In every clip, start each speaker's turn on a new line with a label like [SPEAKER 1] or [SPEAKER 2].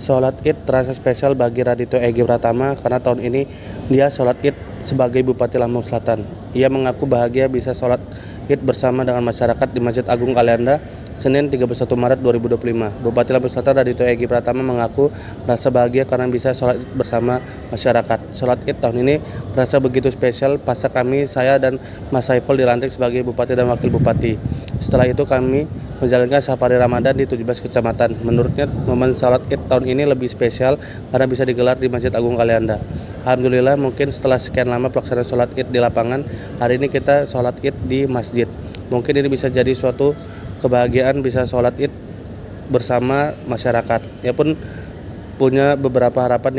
[SPEAKER 1] Sholat Id terasa spesial bagi Radityo Egi Pratama karena tahun ini dia sholat Id sebagai Bupati Lampung Selatan. Ia mengaku bahagia bisa sholat Id bersama dengan masyarakat di Masjid Agung Kalianda Senin 31 Maret 2025. Bupati Lampung Selatan Radityo Egi Pratama mengaku merasa bahagia karena bisa sholat Id bersama masyarakat. Sholat Id tahun ini merasa begitu spesial pasca saya dan Mas Saiful dilantik sebagai Bupati dan Wakil Bupati. Setelah itu kami menjalankan safari Ramadan di 17 kecamatan. Menurutnya momen sholat Id tahun ini lebih spesial karena bisa digelar di Masjid Agung Kalianda. Alhamdulillah, mungkin setelah sekian lama pelaksanaan sholat Id di lapangan, hari ini kita sholat Id di masjid. Mungkin ini bisa jadi suatu kebahagiaan bisa sholat Id bersama masyarakat. Ya pun punya beberapa harapan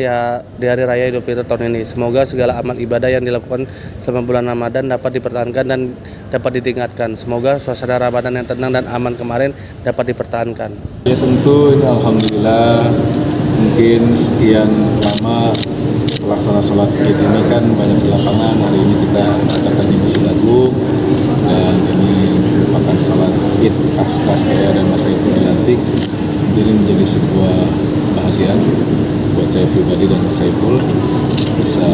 [SPEAKER 1] di Hari Raya Idul Fitri tahun ini. Semoga segala amal ibadah yang dilakukan selama bulan Ramadan dapat dipertahankan dan dapat ditingkatkan. Semoga suasana Ramadan yang tenang dan aman kemarin dapat dipertahankan.
[SPEAKER 2] Ya tentu ini alhamdulillah, mungkin sekian lama pelaksana sholat Id ini kan banyak di lapangan. Hari ini kita mengadakan di Masjid Agung dan ini merupakan sholat Id pasca saya dan Mas Saiful dilantik. Ini menjadi sebuah bahagian buat saya pribadi dan Mas Saiful bisa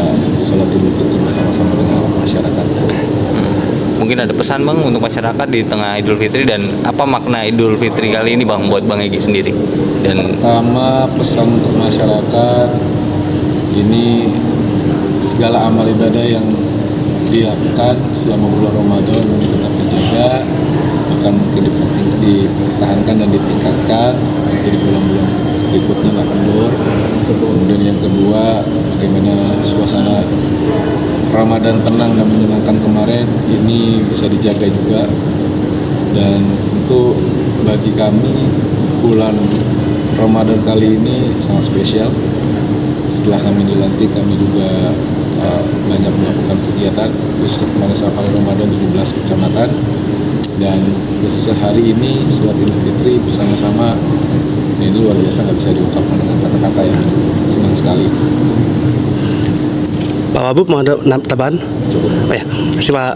[SPEAKER 2] sholat Idul Fitri bersama-sama dengan masyarakat.
[SPEAKER 3] Mungkin ada pesan Bang untuk masyarakat di tengah Idul Fitri dan apa makna Idul Fitri kali ini Bang buat Bang Egi sendiri? Dan
[SPEAKER 2] pertama pesan untuk masyarakat, ini segala amal ibadah yang dilakukan selama bulan Ramadan tetap dijaga, akan mungkin dipertahankan dan ditingkatkan nanti di bulan-bulan berikutnya nggak kendor. Kemudian yang kedua, bagaimana suasana Ramadan tenang dan menyenangkan kemarin ini bisa dijaga juga. Dan tentu bagi kami bulan Ramadan kali ini sangat spesial. Setelah kami dilantik, kami juga banyak melakukan kegiatan khusus kemarin safari Ramadan 17 kecamatan, dan khususnya hari ini sholat Idul Fitri bersama-sama. Ini luar biasa, nggak bisa diungkapkan dengan kata-kata, yang senang sekali.
[SPEAKER 1] Pak Wabub mau ada tambahan?
[SPEAKER 2] Cukup.
[SPEAKER 1] Oh ya, terima kasih Pak.